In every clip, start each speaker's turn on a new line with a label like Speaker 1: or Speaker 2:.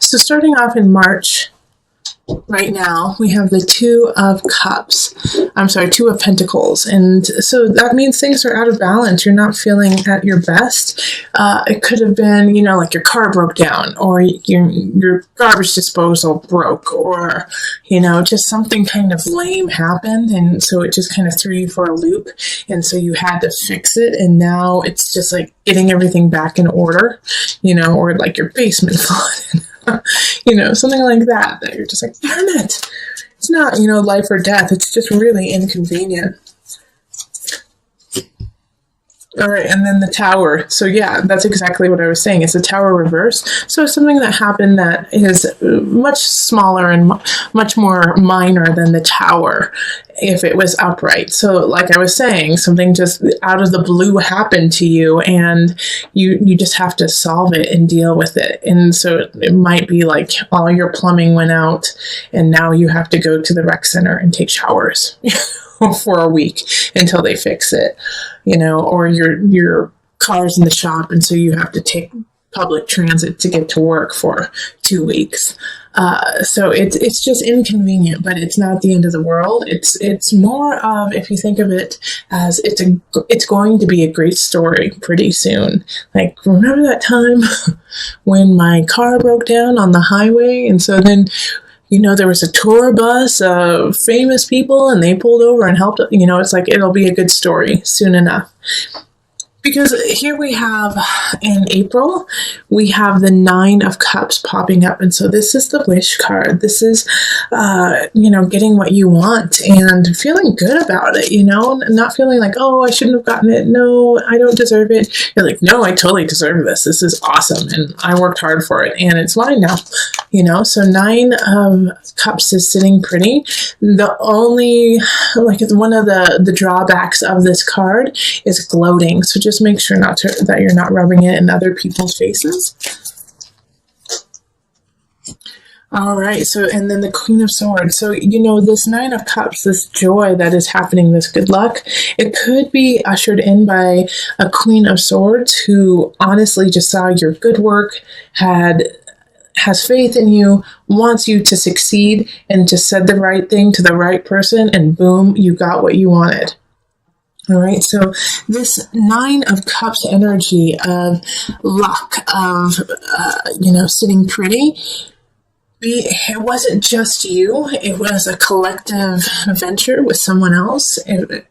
Speaker 1: So starting off in March, right now, we have the Two of Pentacles. And so that means things are out of balance. You're not feeling at your best. It could have been, like your car broke down, or your garbage disposal broke, or, just something kind of lame happened. And so it just kind of threw you for a loop. And so you had to fix it. And now it's just like getting everything back in order, or like your basement flooded. Something like that you're just like, darn it. It's not, life or death. It's just really inconvenient. All right, and then the Tower. So yeah, that's exactly what I was saying. It's a Tower reverse. So something that happened that is much smaller and much more minor than the Tower if it was upright. So like I was saying, something just out of the blue happened to you, and you just have to solve it and deal with it. And so it might be like all your plumbing went out, and now you have to go to the rec center and take showers for a week until they fix it, or your car's in the shop, and so you have to take public transit to get to work for 2 weeks. So it's just inconvenient, but it's not the end of the world. It's more of, if you think of it as it's going to be a great story pretty soon. Like, remember that time when my car broke down on the highway, and so then there was a tour bus of famous people and they pulled over and helped. It's like, it'll be a good story soon enough. Because here we have, in April, we have the Nine of Cups popping up. And so this is the wish card. This is, getting what you want and feeling good about it, not feeling like, oh, I shouldn't have gotten it. No, I don't deserve it. You're like, no, I totally deserve this. This is awesome. And I worked hard for it, and it's mine now, So Nine of Cups is sitting pretty. The only, one of the drawbacks of this card is gloating. So just make sure that you're not rubbing it in other people's faces. All right. So, and then the Queen of Swords. So, this Nine of Cups, this joy that is happening, this good luck, it could be ushered in by a Queen of Swords who honestly just saw your good work, has faith in you, wants you to succeed, and just said the right thing to the right person, and boom, you got what you wanted. All right, so this Nine of Cups energy of luck, of, sitting pretty, it wasn't just you. It was a collective venture with someone else, and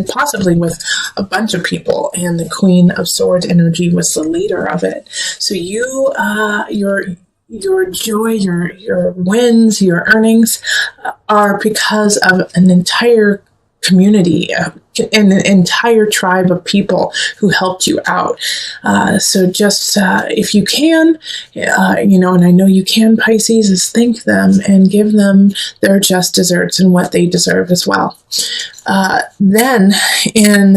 Speaker 1: possibly with a bunch of people, and the Queen of Swords energy was the leader of it. So your joy, your wins, your earnings are because of an entire community, an entire tribe of people who helped you out. So just if you can, and I know you can, Pisces, is thank them and give them their just desserts and what they deserve as well. Then in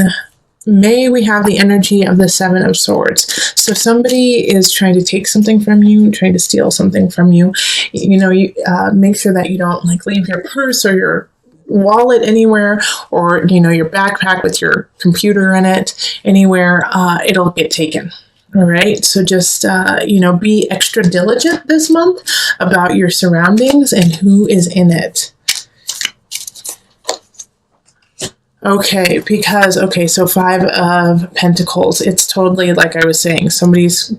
Speaker 1: May, we have the energy of the Seven of Swords. So somebody is trying to take something from you, trying to steal something from you. Make sure that you don't leave your purse or your wallet anywhere, or your backpack with your computer in it anywhere. It'll get taken. All right. So just be extra diligent this month about your surroundings and who is in it. Okay, so Five of Pentacles, it's totally like I was saying, somebody's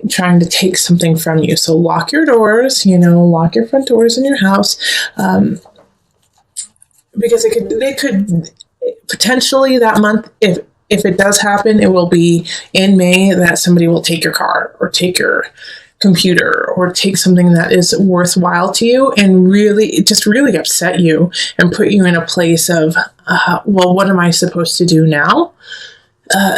Speaker 1: trying to take something from you. So lock your doors, lock your front doors in your house, because they could potentially that month, if it does happen, it will be in May that somebody will take your car or take your computer or take something that is worthwhile to you and really upset you and put you in a place of, well, what am I supposed to do now?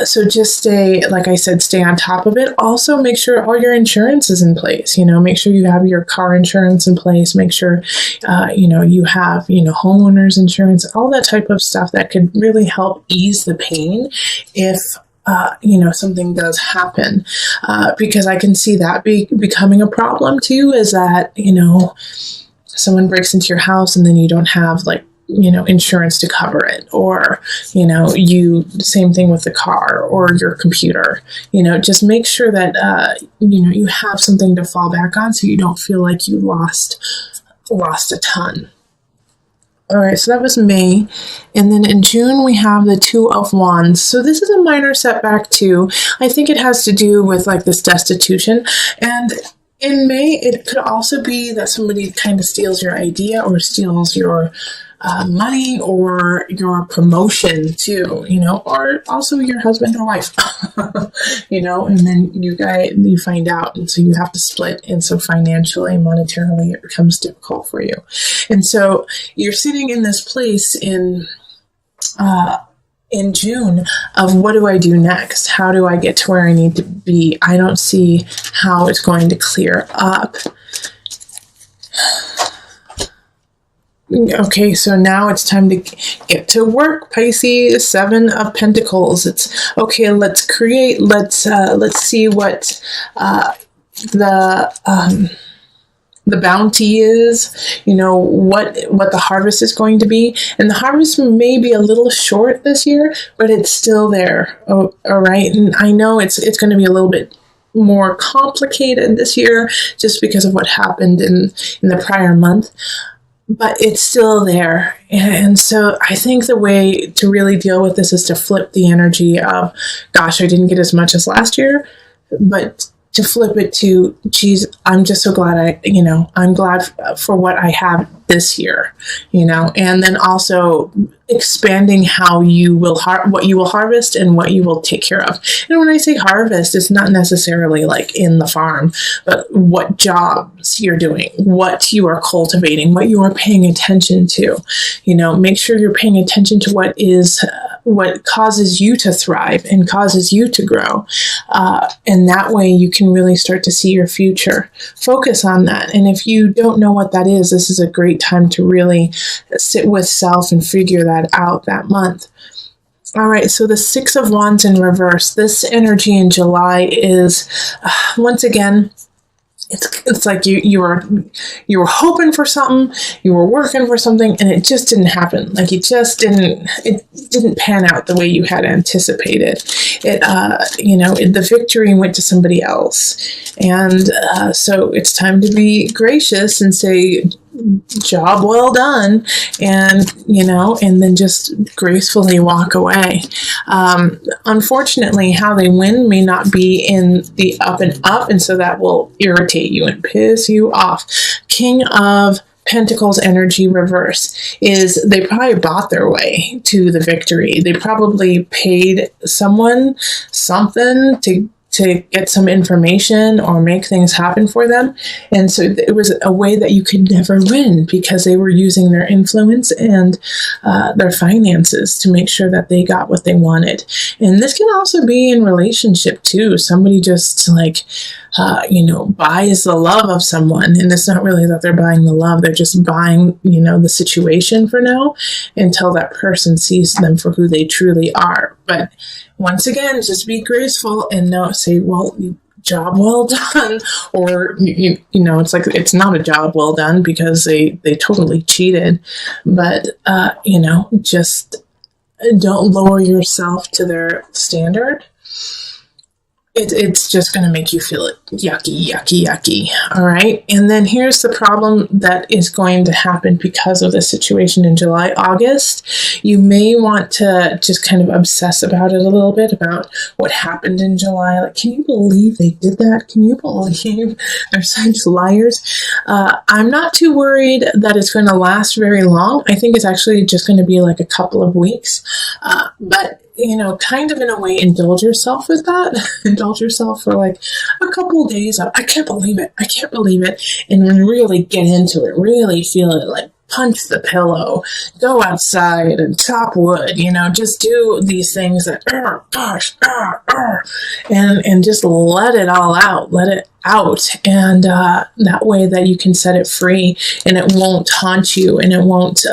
Speaker 1: So just stay on top of it. Also, make sure all your insurance is in place. Make sure you have your car insurance in place. Make sure, you have, homeowners insurance, all that type of stuff that could really help ease the pain if something does happen, because I can see that becoming a problem too, is that, someone breaks into your house and then you don't have insurance to cover it, or, same thing with the car or your computer, just make sure that, you have something to fall back on so you don't feel like you lost a ton. All right, so that was May. And then in June, we have the Two of Wands. So this is a minor setback too. I think it has to do with like this destitution. And in May, it could also be that somebody kind of steals your idea or steals your money or your promotion too, or also your husband or wife, and then you find out, and so you have to split, and so financially, monetarily, it becomes difficult for you. And so you're sitting in this place in June of, what do I do next? How do I get to where I need to be? I don't see how it's going to clear up. Okay, so now it's time to get to work, Pisces. 7 of Pentacles. It's okay. Let's create. Let's see what the bounty is. What the harvest is going to be, and the harvest may be a little short this year, but it's still there. Oh, all right, and I know it's going to be a little bit more complicated this year just because of what happened in the prior month. But it's still there. And so I think the way to really deal with this is to flip the energy of, gosh, I didn't get as much as last year, but to flip it to, geez, I'm just so glad I'm glad for what I have this year, and then also expanding how you will what you will harvest and what you will take care of. And when I say harvest, it's not necessarily like in the farm, but what jobs you're doing, what you are cultivating, what you are paying attention to. Make sure you're paying attention to what causes you to thrive and causes you to grow. And that way you can really start to see your future. Focus on that. And if you don't know what that is, this is a great time to really sit with self and figure that out that month. All right, so the 6 of Wands in reverse. This energy in July is, once again, it's like you were hoping for something, you were working for something, and it just didn't happen. Like it didn't pan out the way you had anticipated. The victory went to somebody else, and so it's time to be gracious and say, job well done, and then just gracefully walk away. Unfortunately, how they win may not be in the up and up, and so that will irritate you and piss you off. King of Pentacles energy reverse is they probably bought their way to the victory. They probably paid someone something to get some information or make things happen for them. And so it was a way that you could never win because they were using their influence and their finances to make sure that they got what they wanted. And this can also be in relationship too. Somebody just buys the love of someone, and it's not really that they're buying the love. They're just buying, the situation for now until that person sees them for who they truly are. But once again, just be graceful and say, well, job well done. Or, it's like, it's not a job well done because they totally cheated. But, just don't lower yourself to their standard. It's just going to make you feel yucky. All right. And then here's the problem that is going to happen because of the situation in July, August. You may want to just kind of obsess about it a little bit, about what happened in July. Like, can you believe they did that? Can you believe they're such liars? I'm not too worried that it's going to last very long. I think it's actually just going to be like a couple of weeks. But kind of in a way, indulge yourself with that. Indulge yourself for like a couple of days of, I can't believe it. And then really get into it, really feel it, like punch the pillow, go outside and chop wood, just do these things that, and just let it all out, and that way that you can set it free and it won't haunt you and it won't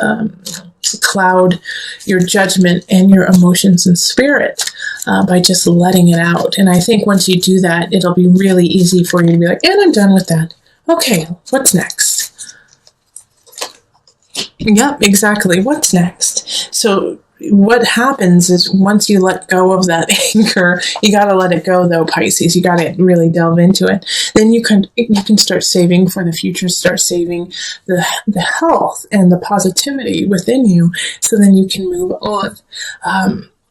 Speaker 1: cloud your judgment and your emotions and spirit by just letting it out. And I think once you do that, it'll be really easy for you to be like, and I'm done with that. Okay, what's next? Yep, exactly. What's next? So what happens is once you let go of that anger, you got to let it go though, Pisces. You got to really delve into it. Then you can start saving for the future, start saving the health and the positivity within you, so then you can move on.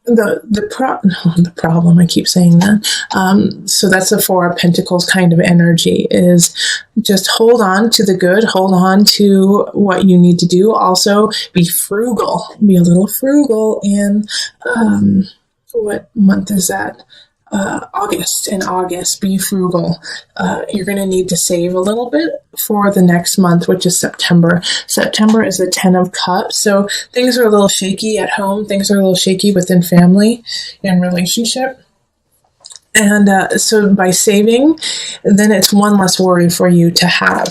Speaker 1: The problem, I keep saying that. So that's the Four of Pentacles kind of energy, is just hold on to the good, hold on to what you need to do. Also be frugal, be a little frugal in, what month is that? August. In August, be frugal. You're going to need to save a little bit for the next month, which is September. September is the 10 of Cups. So things are a little shaky at home. Things are a little shaky within family and relationship. And so by saving, then it's one less worry for you to have.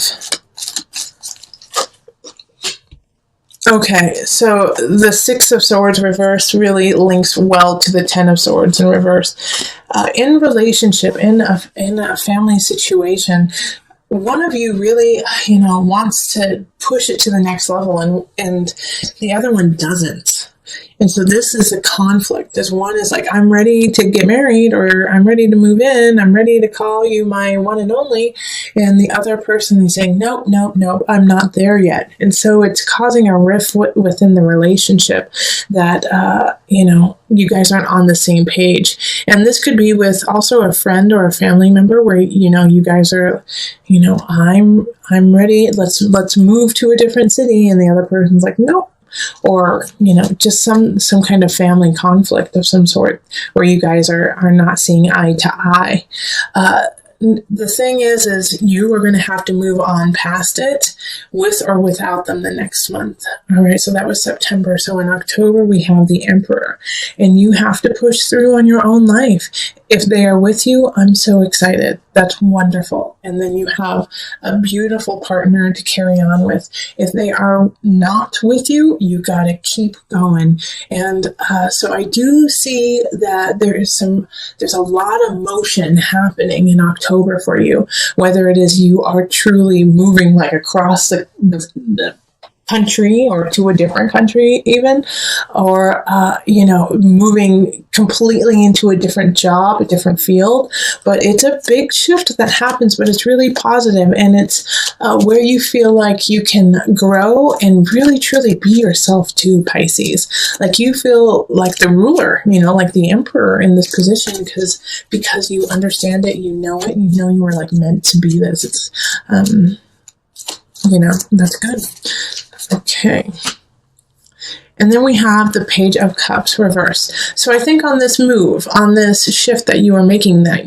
Speaker 1: Okay, so the Six of Swords reverse really links well to the 10 of Swords in reverse. In relationship, in a family situation, one of you really, wants to push it to the next level, and the other one doesn't. And so this is a conflict. As one is like, I'm ready to get married, or I'm ready to move in, I'm ready to call you my one and only. And the other person is saying, nope, I'm not there yet. And so it's causing a rift within the relationship that, you guys aren't on the same page. And this could be with also a friend or a family member where, you guys are, I'm ready. Let's move to a different city. And the other person's like, nope. Or, just some kind of family conflict of some sort where you guys are not seeing eye to eye. The thing is you are going to have to move on past it with or without them the next month. All right. So that was September. So in October, we have the Emperor, and you have to push through on your own life. If they are with you, I'm so excited. That's wonderful. And then you have a beautiful partner to carry on with. If they are not with you, you got to keep going. And so I do see that there's a lot of motion happening in October for you, whether it is you are truly moving like across the country or to a different country even, or, moving completely into a different job, a different field. But it's a big shift that happens, but it's really positive, and it's where you feel like you can grow and really truly be yourself too, Pisces. Like you feel like the ruler, like the emperor in this position, because you understand it, you know you were like meant to be this. It's, that's good. Okay. And then we have the Page of Cups reverse. So I think on this move, on this shift that you are making that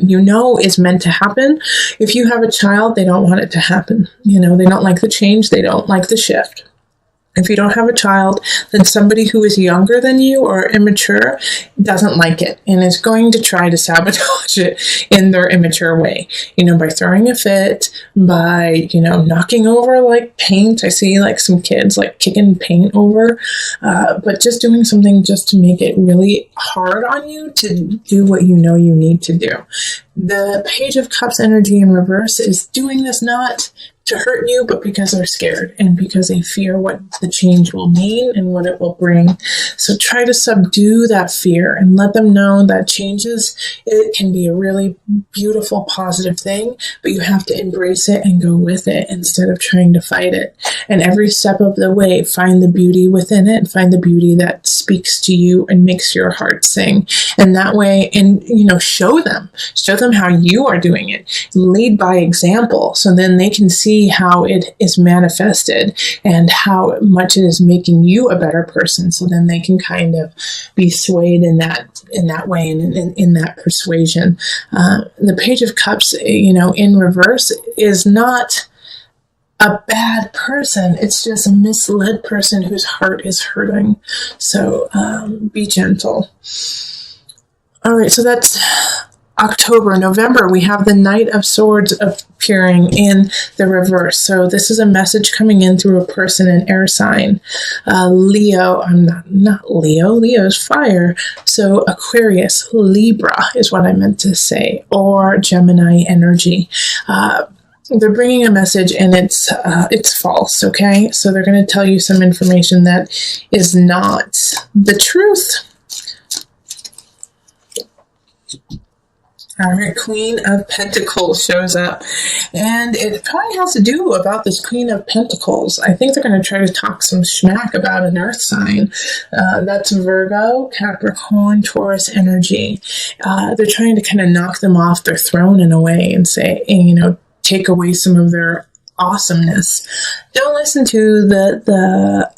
Speaker 1: is meant to happen, if you have a child, they don't want it to happen. They don't like the change. They don't like the shift. If you don't have a child, then somebody who is younger than you or immature doesn't like it and is going to try to sabotage it in their immature way, by throwing a fit, by, knocking over like paint. I see like some kids like kicking paint over, but just doing something just to make it really hard on you to do what you need to do. The Page of Cups energy in reverse is doing this not to hurt you, but because they're scared and because they fear what the change will mean and what it will bring. So try to subdue that fear and let them know that it can be a really beautiful, positive thing, but you have to embrace it and go with it instead of trying to fight it. And every step of the way, find the beauty within it, find the beauty that speaks to you and makes your heart sing. And that way, show them how you are doing it. Lead by example, so then they can see how it is manifested and how much it is making you a better person. So then they can kind of be swayed in that way and in that persuasion. The Page of Cups, in reverse is not a bad person. It's just a misled person whose heart is hurting. So be gentle. All right, so that's October. November, we have the Knight of Swords appearing in the reverse. So this is a message coming in through a person, an air sign. Leo, I'm not Leo. Leo is fire. So Aquarius, Libra is what I meant to say, or Gemini energy. they're bringing a message, and it's false. Okay, so they're going to tell you some information that is not the truth. All right, Queen of Pentacles shows up, and it probably has to do about this Queen of Pentacles. I think they're going to try to talk some smack about an earth sign. That's Virgo, Capricorn, Taurus energy. They're trying to kind of knock them off their throne in a way and say, you know, take away some of their awesomeness. Don't listen to the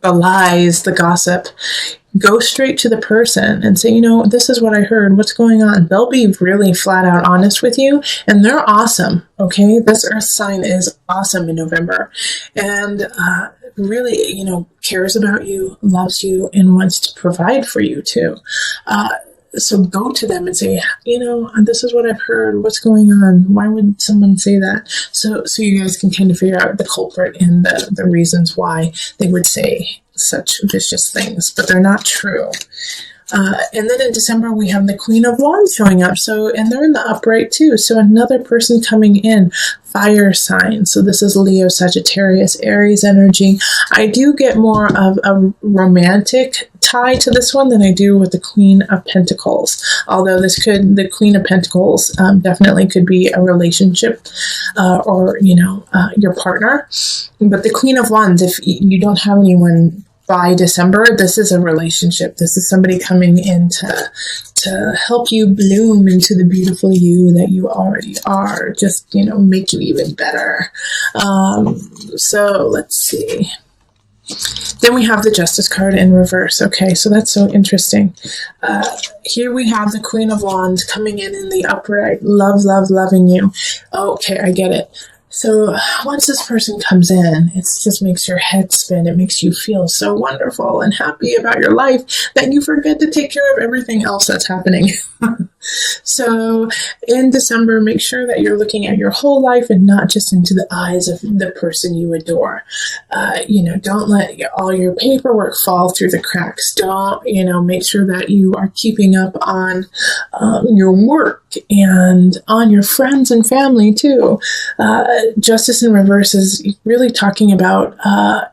Speaker 1: lies, the gossip. Go straight to the person and say, you know, this is what I heard. What's going on? They'll be really flat out honest with you, and they're awesome. Okay, this earth sign is awesome in November, and really, you know, cares about you, loves you, and wants to provide for you too. So go to them and say, you know, this is what I've heard. What's going on? Why would someone say that? So you guys can kind of figure out the culprit and the reasons why they would say such vicious things, but they're not true. And then in December, we have the Queen of Wands showing up. So, and they're in the upright too. So another person coming in, fire sign. So this is Leo, Sagittarius, Aries energy. I do get more of a romantic tie to this one than I do with the Queen of Pentacles. Although the Queen of Pentacles definitely could be a relationship or, you know, your partner. But the Queen of Wands, if you don't have anyone by December, this is a relationship. This is somebody coming in to help you bloom into the beautiful you that you already are. Just, you know, make you even better. So let's see. Then we have the Justice card in reverse. Okay, so that's so interesting. Here we have the Queen of Wands coming in the upright. Love, love, loving you. Okay, I get it. So once this person comes in, it just makes your head spin. It makes you feel so wonderful and happy about your life that you forget to take care of everything else that's happening. So in December, make sure that you're looking at your whole life and not just into the eyes of the person you adore. You know, don't let all your paperwork fall through the cracks. Don't, you know, make sure that you are keeping up on your work and on your friends and family too. Justice in reverse is really talking about,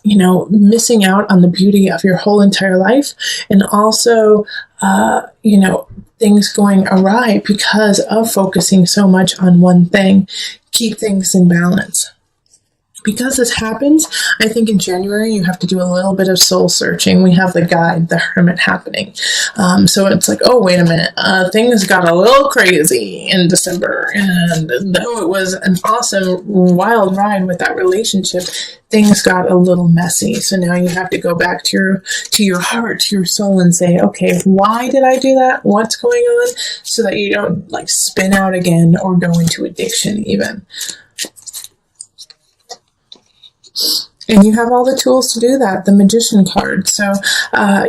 Speaker 1: you know, missing out on the beauty of your whole entire life, and also, you know, things going awry because of focusing so much on one thing. Keep things in balance. Because this happens, I think in January you have to do a little bit of soul searching. We have the guide, the hermit happening. So it's like, oh, wait a minute. Things got a little crazy in December. And though it was an awesome, wild ride with that relationship, things got a little messy. So now you have to go back to your heart, to your soul, and say, okay, why did I do that? What's going on? So that you don't like spin out again or go into addiction even. And you have all the tools to do that, the Magician card. So,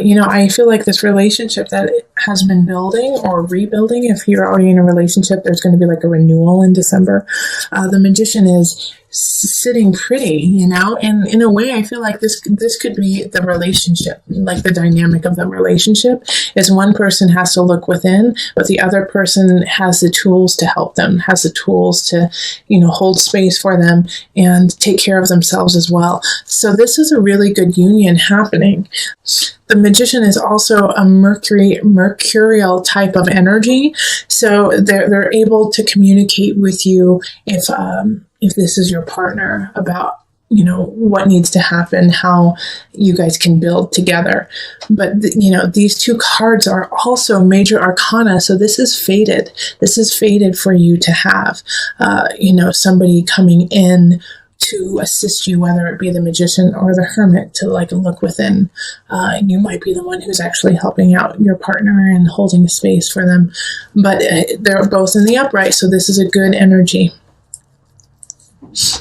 Speaker 1: you know, I feel like this relationship that has been building or rebuilding, if you're already in a relationship, there's going to be like a renewal in December. The Magician is sitting pretty, you know, and in a way I feel like this could be the relationship, like the dynamic of the relationship is one person has to look within, but the other person has the tools to help them, has the tools to, you know, hold space for them and take care of themselves as well. So this is a really good union happening. The Magician is also a mercurial type of energy, so they're able to communicate with you if this is your partner about, you know, what needs to happen, how you guys can build together. But, you know, these two cards are also major arcana. So this is fated. This is fated for you to have, you know, somebody coming in to assist you, whether it be the Magician or the Hermit, to like look within. You might be the one who's actually helping out your partner and holding space for them. But they're both in the upright. So this is a good energy.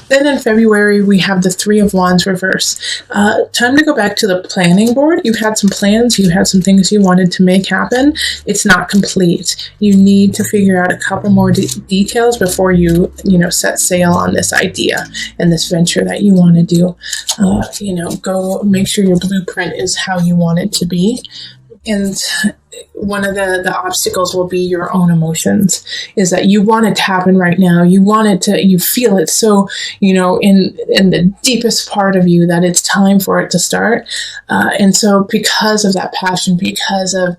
Speaker 1: Then in February, we have the Three of Wands reverse. Time to go back to the planning board. You had some plans. You had some things you wanted to make happen. It's not complete. You need to figure out a couple more details before you know, set sail on this idea and this venture that you want to do. You know, go make sure your blueprint is how you want it to be. And one of the obstacles will be your own emotions, is that you want it to happen right now. You want it to, you feel it so, in the deepest part of you that it's time for it to start. And so because of that passion, because of,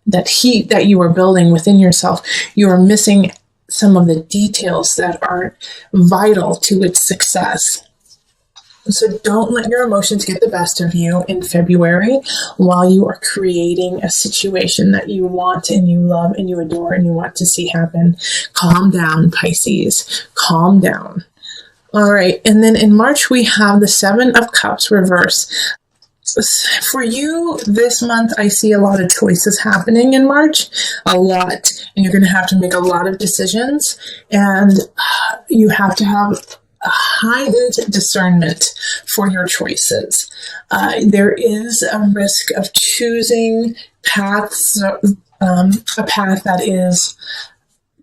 Speaker 1: that heat that you are building within yourself, you are missing some of the details that are vital to its success. So don't let your emotions get the best of you in February while you are creating a situation that you want and you love and you adore and you want to see happen. Calm down, Pisces. Calm down. All right. And then in March, we have the Seven of Cups reverse. For you this month, I see a lot of choices happening in March, a lot, and you're going to have to make a lot of decisions, and you have to have a heightened discernment for your choices. There is a risk of choosing paths, a path that is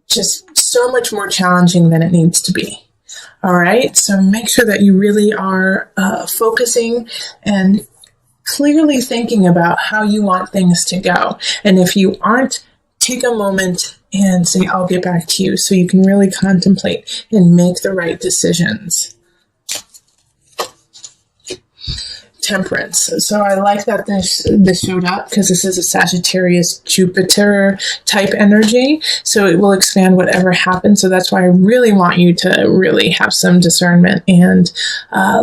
Speaker 1: just so much more challenging than it needs to be. All right, so make sure that you really are focusing and clearly thinking about how you want things to go. And if you aren't, take a moment and say, I'll get back to you, so you can really contemplate and make the right decisions. Temperance. So I like that this showed up, because this is a Sagittarius Jupiter type energy. So it will expand whatever happens. So that's why I really want you to really have some discernment and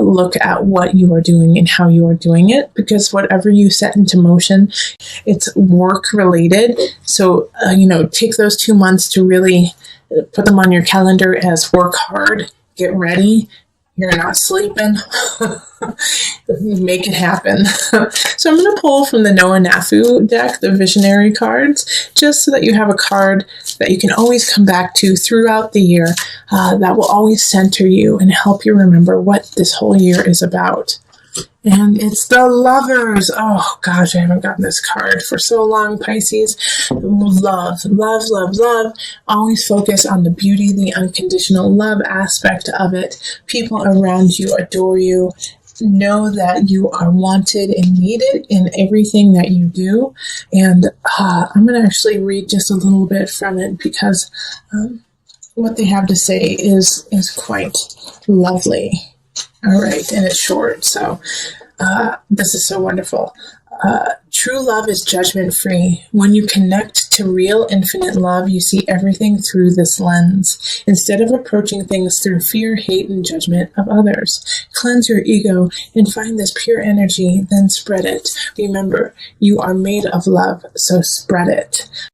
Speaker 1: look at what you are doing and how you are doing it, because whatever you set into motion, it's work related. So, take those 2 months to really put them on your calendar as work hard, get ready. You're not sleeping. Make it happen. So I'm going to pull from the Noah Nafu deck, the visionary cards, just so that you have a card that you can always come back to throughout the year, that will always center you and help you remember what this whole year is about. And it's the Lovers. Oh gosh, I haven't gotten this card for so long, Pisces. Love, love, love, love. Always focus on the beauty, the unconditional love aspect of it. People around you adore you. Know that you are wanted and needed in everything that you do. And I'm going to actually read just a little bit from it, because what they have to say is quite lovely. All right, and it's short, so this is so wonderful. True love is judgment-free. When you connect to real infinite love, you see everything through this lens, instead of approaching things through fear, hate, and judgment of others. Cleanse your ego and find this pure energy, then spread it. Remember, you are made of love, so spread it.